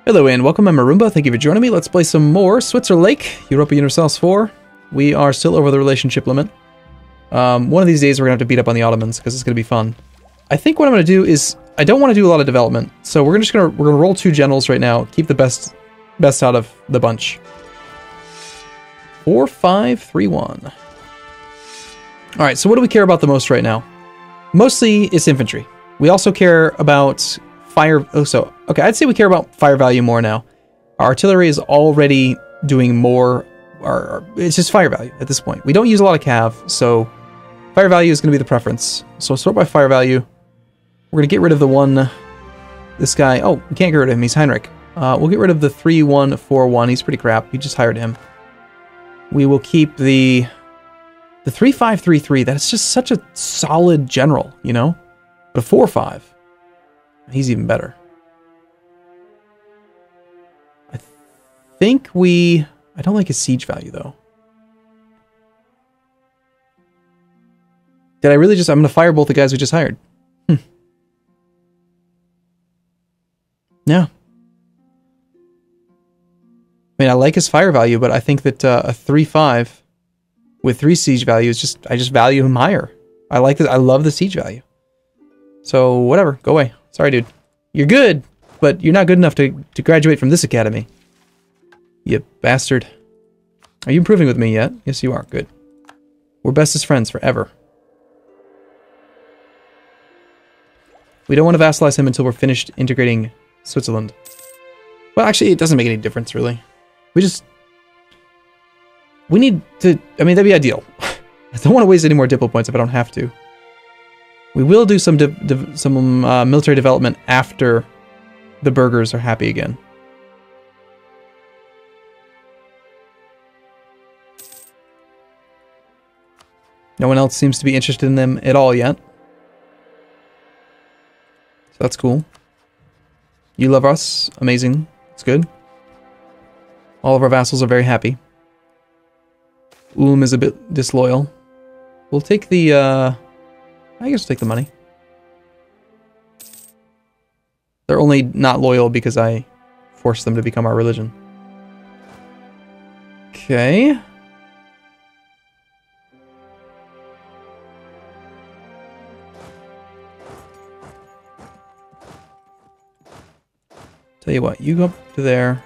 Hello and welcome, I'm Arumba. Thank you for joining me. Let's play some more Switzerlake, Europa Universalis IV. We are still over the relationship limit. One of these days we're going to have to beat up on the Ottomans because it's going to be fun. I think what I'm going to do is, I don't want to do a lot of development, so we're going to roll 2 generals right now, keep the best out of the bunch. 4, 5, 3, 1. Alright, so what do we care about the most right now? Mostly it's infantry. We also care about fire. Okay, I'd say we care about fire value more now. Our artillery is already doing more. It's just fire value at this point. We don't use a lot of cav, so fire value is going to be the preference. So sort by fire value. We're going to get rid of the one. This guy. Oh, we can't get rid of him. He's Heinrich. We'll get rid of the 3-1-4-1. He's pretty crap. We just hired him. We will keep the 3-5-3-3. That's just such a solid general, you know? But a 4-5. He's even better. I think I don't like his siege value, though. Did I really just... I'm going to fire both the guys we just hired. Yeah. I mean, I like his fire value, but I think that a 3-5 with 3 siege value is just... I just value him higher. I like this. I love the siege value. So, whatever. Go away. Sorry, dude. You're good, but you're not good enough to graduate from this academy. You bastard. Are you improving with me yet? Yes, you are. Good. We're bestest friends forever. We don't want to vassalize him until we're finished integrating Switzerland. Well, actually, it doesn't make any difference, really. We need to... I mean, that'd be ideal. I don't want to waste any more diplo points if I don't have to. We will do some military development after the burghers are happy again. No one else seems to be interested in them at all yet. So that's cool. You love us. Amazing. It's good. All of our vassals are very happy. Ulm is a bit disloyal. We'll take the... I guess we'll take the money. They're only not loyal because I forced them to become our religion. Okay. Tell you what, you go up to there.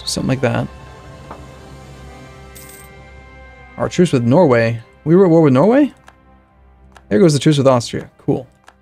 Something like that. Our truce with Norway. We were at war with Norway? There goes the truce with Austria. Cool. I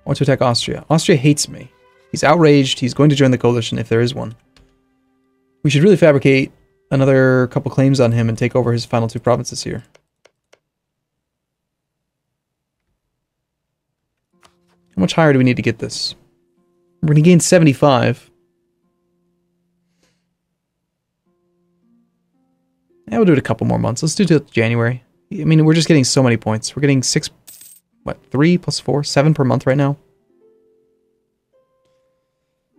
want to attack Austria. Austria hates me. He's outraged. He's going to join the coalition if there is one. We should really fabricate another couple claims on him and take over his final 2 provinces here. How much higher do we need to get this? We're going to gain 75. Yeah, we'll do it a couple more months. Let's do it till January. I mean, we're just getting so many points. We're getting 6... What? 3 plus 4? 7 per month right now?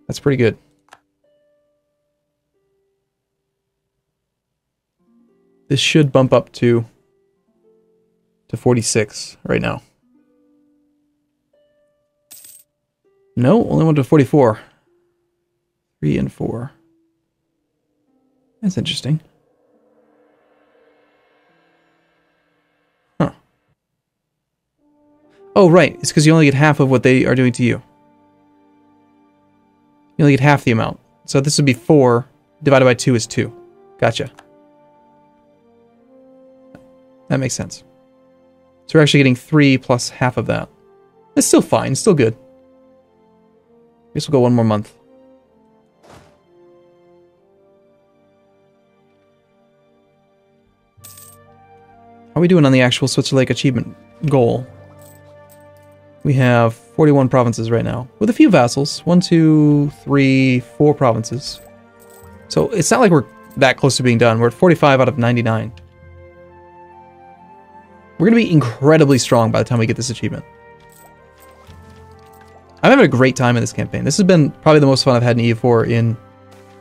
That's pretty good. This should bump up to 46 right now. No, only went to 44. 3 and 4. That's interesting. Oh, right. It's because you only get half of what they are doing to you. You only get half the amount. So this would be 4 divided by 2 is 2. Gotcha. That makes sense. So we're actually getting 3 plus half of that. That's still fine. Still good. I guess we'll go 1 more month. How are we doing on the actual Switzerlake achievement goal? We have 41 provinces right now, with a few vassals. 1, 2, 3, 4 provinces. So it's not like we're that close to being done. We're at 45 out of 99. We're going to be incredibly strong by the time we get this achievement. I'm having a great time in this campaign. This has been probably the most fun I've had in EU4 in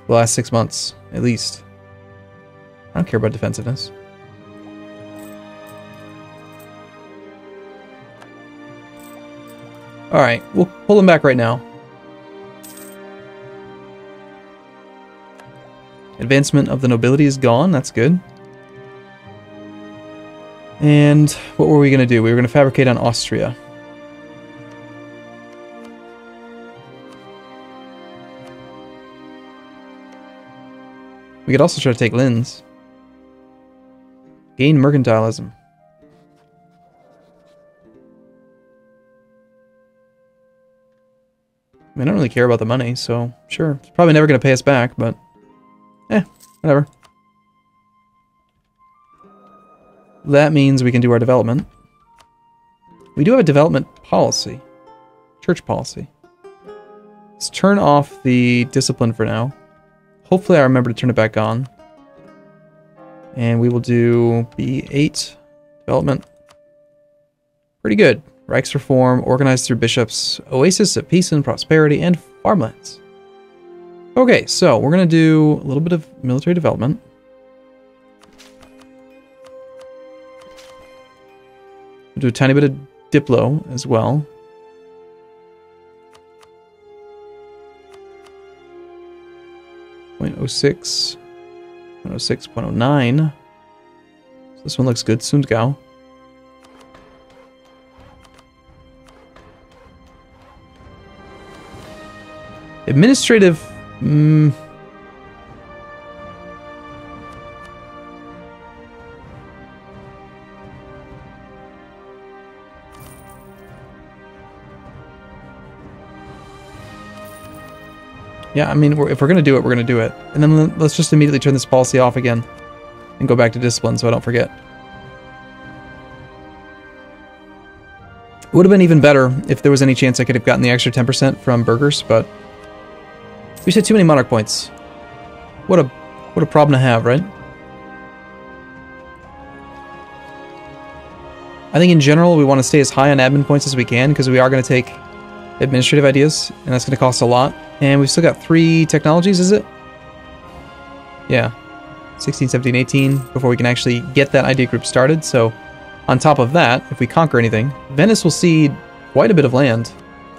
the last 6 months, at least. I don't care about defensiveness. Alright, we'll pull him back right now. Advancement of the nobility is gone, that's good. And what were we going to do? We were going to fabricate on Austria. We could also try to take Linz. Gain mercantilism. I don't really care about the money, so sure. It's probably never going to pay us back, but whatever. That means we can do our development. We do have a development policy. Church policy. Let's turn off the discipline for now. Hopefully I remember to turn it back on. And we will do B8 development. Pretty good. Reichsreform, organized through bishops, oasis of peace and prosperity, and farmlands. Okay, so we're going to do a little bit of military development. We'll do a tiny bit of Diplo as well. .06, .06, .09. So this one looks good. Sundgau. Administrative. Yeah, I mean, if we're going to do it, we're going to do it. And then let's just immediately turn this policy off again. And go back to discipline so I don't forget. It would have been even better if there was any chance I could have gotten the extra 10% from burghers, but we just had too many monarch points. What a problem to have, right? I think in general we want to stay as high on admin points as we can because we are going to take administrative ideas, and that's going to cost a lot. And we've still got 3 technologies, is it? Yeah. 16, 17, 18, before we can actually get that idea group started. So, on top of that, if we conquer anything, Venice will cede quite a bit of land,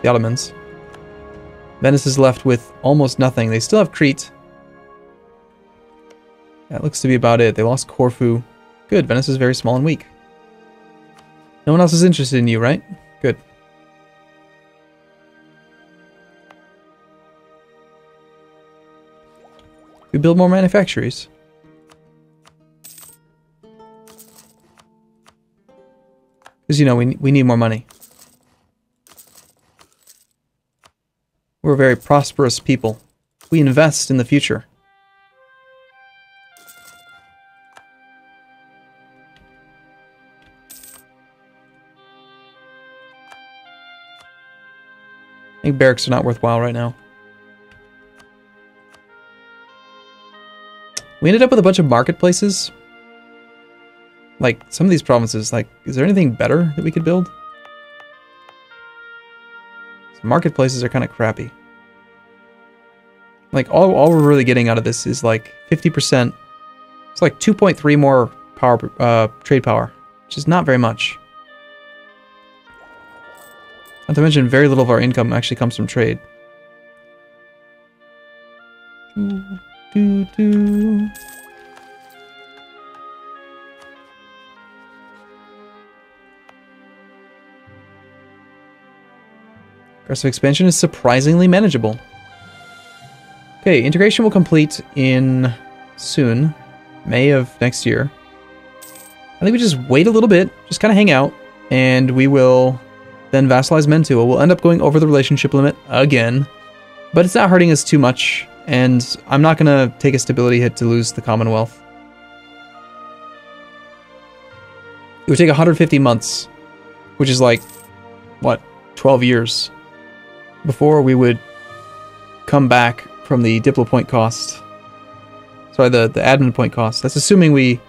the Ottomans. Venice is left with almost nothing. They still have Crete. That looks to be about it. They lost Corfu. Good, Venice is very small and weak. No one else is interested in you, right? Good. We build more manufactories. Because, you know, we need more money. We're a very prosperous people. We invest in the future. I think barracks are not worthwhile right now. We ended up with a bunch of marketplaces. Like, some of these provinces, like, is there anything better that we could build? So marketplaces are kind of crappy. Like, all we're really getting out of this is, like, 50%. It's like 2.3 more power, trade power, which is not very much. Not to mention, very little of our income actually comes from trade. Aggressive expansion is surprisingly manageable. Okay, integration will complete in soon, May of next year. I think we just wait a little bit, just kind of hang out, and we will then vassalize Mantua. We'll end up going over the relationship limit again, but it's not hurting us too much. And I'm not going to take a stability hit to lose the Commonwealth. It would take 150 months, which is like, what, 12 years, before we would come back from the Diplo point cost. Sorry, the admin point cost. That's assuming we...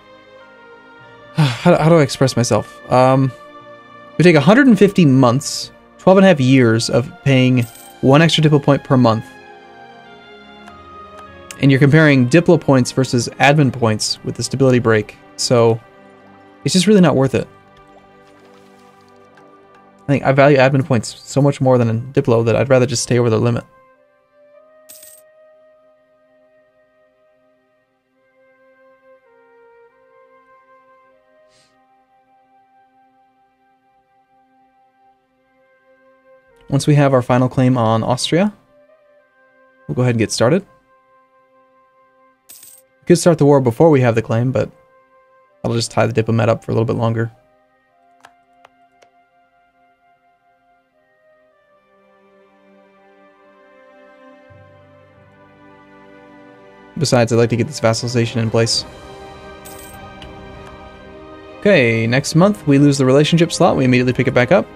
How do I express myself? It would take 150 months, 12 and a half years of paying 1 extra Diplo point per month. And you're comparing Diplo points versus admin points with the stability break. So, it's just really not worth it. I think I value admin points so much more than in Diplo that I'd rather just stay over the limit. Once we have our final claim on Austria, we'll go ahead and get started. We could start the war before we have the claim, but I'll just tie the diplomat up for a little bit longer. Besides, I'd like to get this vassalization in place. Okay, next month we lose the relationship slot, we immediately pick it back up.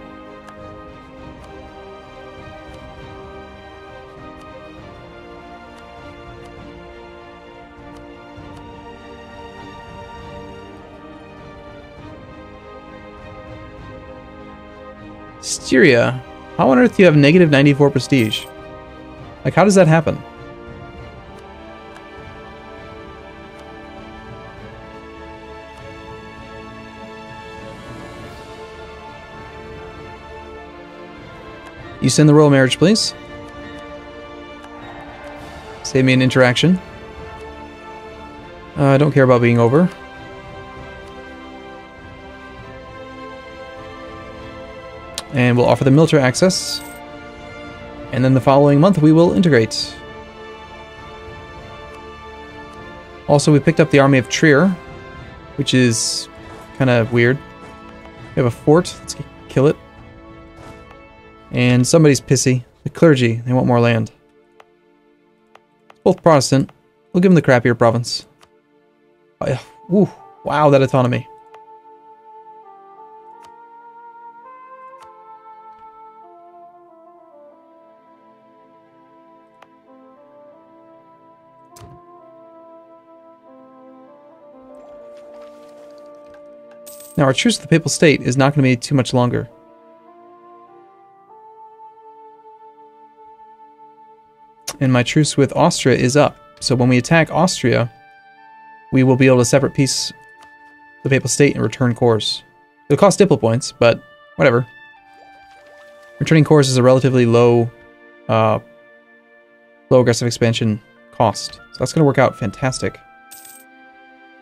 Styria, how on earth do you have negative 94 prestige? Like, how does that happen? You send the royal marriage, please. Save me an interaction. I don't care about being over. And we'll offer them military access. And then the following month we will integrate. Also, we picked up the army of Trier, which is kind of weird. We have a fort. Let's kill it. And somebody's pissy. The clergy. They want more land. It's both Protestant. We'll give them the crappier province. Oh, yeah. Ooh, wow, that autonomy. Now, our truce with the Papal State is not going to be too much longer. And my truce with Austria is up. So when we attack Austria, we will be able to separate peace the Papal State and return cores. It'll cost Diplo points, but whatever. Returning cores is a relatively low aggressive expansion cost. So that's going to work out fantastic.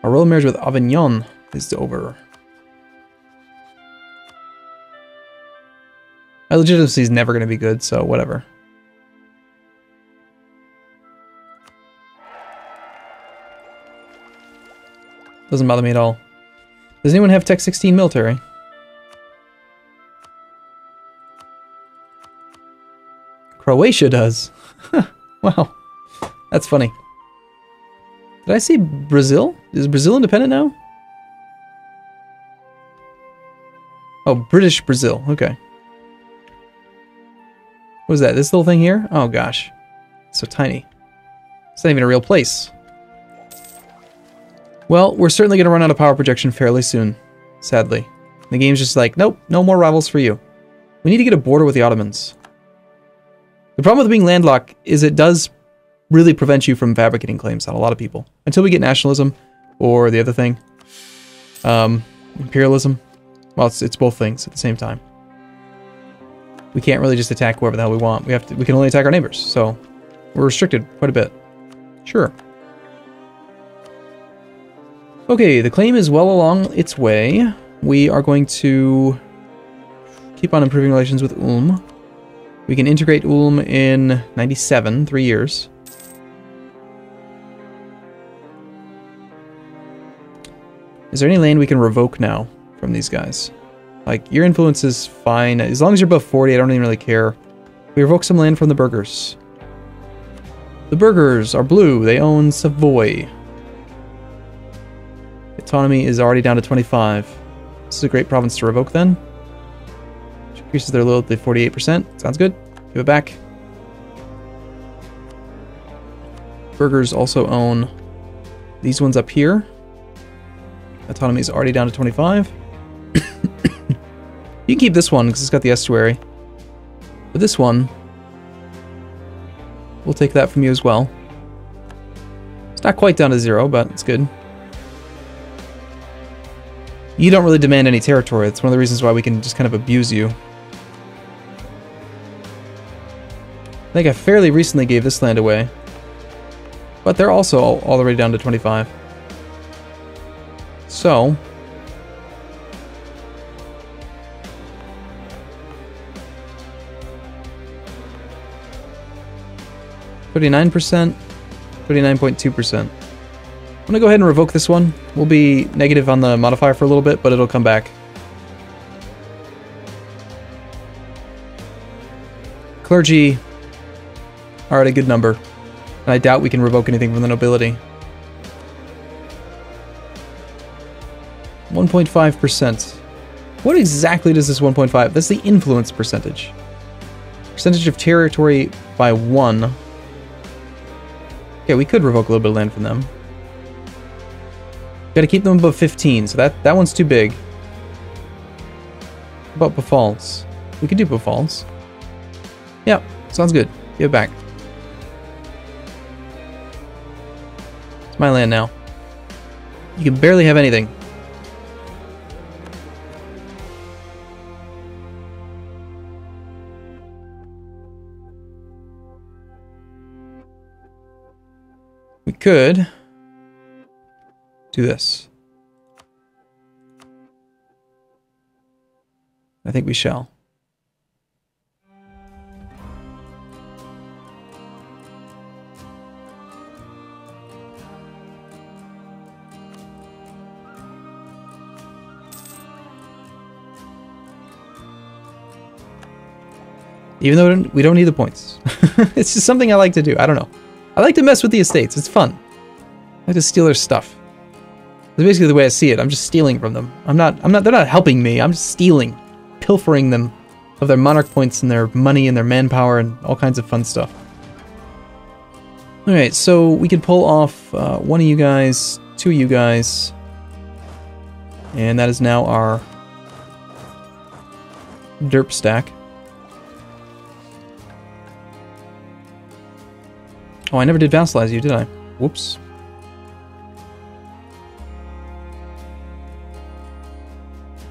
Our royal marriage with Avignon is over. My legitimacy is never going to be good, so whatever. Doesn't bother me at all. Does anyone have Tech 16 military? Croatia does. Wow. That's funny. Did I see Brazil? Is Brazil independent now? Oh, British Brazil. Okay. What is that? This little thing here? Oh gosh. It's so tiny. It's not even a real place. Well, we're certainly going to run out of power projection fairly soon, sadly. The game's just like, nope, no more rivals for you. We need to get a border with the Ottomans. The problem with being landlocked is it does really prevent you from fabricating claims on a lot of people. Until we get nationalism, or the other thing, imperialism. Well, it's both things at the same time. We can't really just attack whoever the hell we want. We can only attack our neighbors, so we're restricted quite a bit. Sure. Okay, the claim is well along its way. We are going to keep on improving relations with Ulm. We can integrate Ulm in 97, 3 years. Is there any land we can revoke now from these guys? Like, your influence is fine. As long as you're above 40, I don't even really care. We revoke some land from the burghers. The burghers are blue. They own Savoy. Autonomy is already down to 25. This is a great province to revoke then. Which increases their loyalty to 48%. Sounds good. Give it back. Burghers also own these ones up here. Autonomy is already down to 25. You can keep this one because it's got the estuary. But this one, we'll take that from you as well. It's not quite down to 0, but it's good. You don't really demand any territory. It's one of the reasons why we can just kind of abuse you. I think I fairly recently gave this land away. But they're also all the way down to 25. So... 39%, 39.2%. I'm gonna go ahead and revoke this one. We'll be negative on the modifier for a little bit, but it'll come back. Clergy are at a good number, and I doubt we can revoke anything from the nobility. 1.5%. What exactly does this 1.5? That's the influence percentage. Percentage of territory by 1. Okay, we could revoke a little bit of land from them. Gotta keep them above 15, so that one's too big. What about Befalls? We could do Befalls. Yep, sounds good. Give it back. It's my land now. You can barely have anything. We could do this. I think we shall. Even though we don't need the points. It's just something I like to do. I don't know. I like to mess with the estates. It's fun. I like to steal their stuff. That's basically the way I see it. I'm just stealing from them. they're not helping me. I'm just stealing. Pilfering them of their monarch points and their money and their manpower and all kinds of fun stuff. Alright, so we could pull off one of you guys, two of you guys. And that is now our derp stack. Oh, I never did vassalize you, did I? Whoops.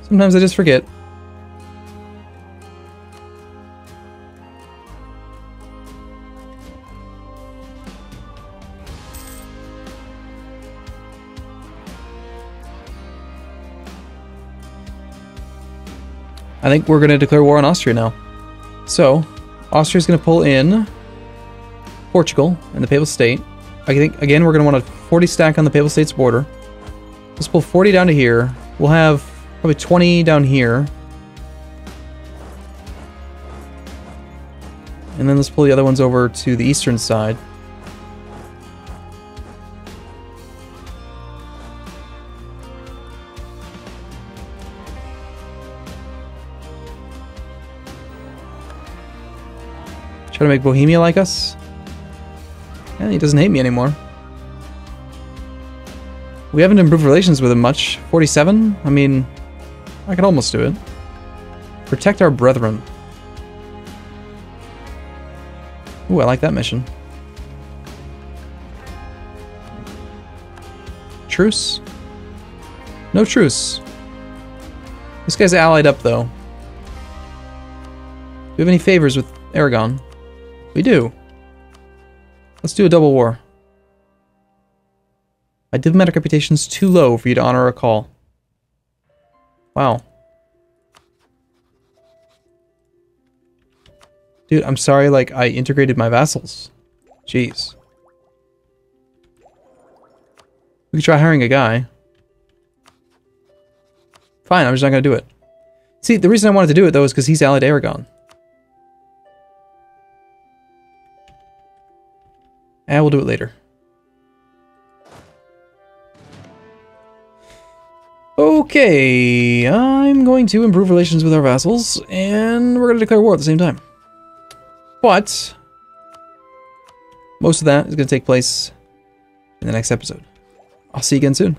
Sometimes I just forget. I think we're going to declare war on Austria now. So, Austria's going to pull in Portugal and the Papal State. I think, again, we're going to want a 40 stack on the Papal State's border. Let's pull 40 down to here. We'll have probably 20 down here. And then let's pull the other ones over to the eastern side. Try to make Bohemia like us. Yeah, he doesn't hate me anymore. We haven't improved relations with him much. 47? I mean, I could almost do it. Protect our brethren. Ooh, I like that mission. Truce? No truce. This guy's allied up, though. Do we have any favors with Aragon? We do. Let's do a double war. My diplomatic reputation's too low for you to honor a call. Wow. Dude, I'm sorry, like, I integrated my vassals. Jeez. We could try hiring a guy. Fine, I'm just not gonna do it. See, the reason I wanted to do it, though, is because he's allied to Aragon. And we'll do it later. Okay, I'm going to improve relations with our vassals, and we're going to declare war at the same time. But most of that is going to take place in the next episode. I'll see you again soon.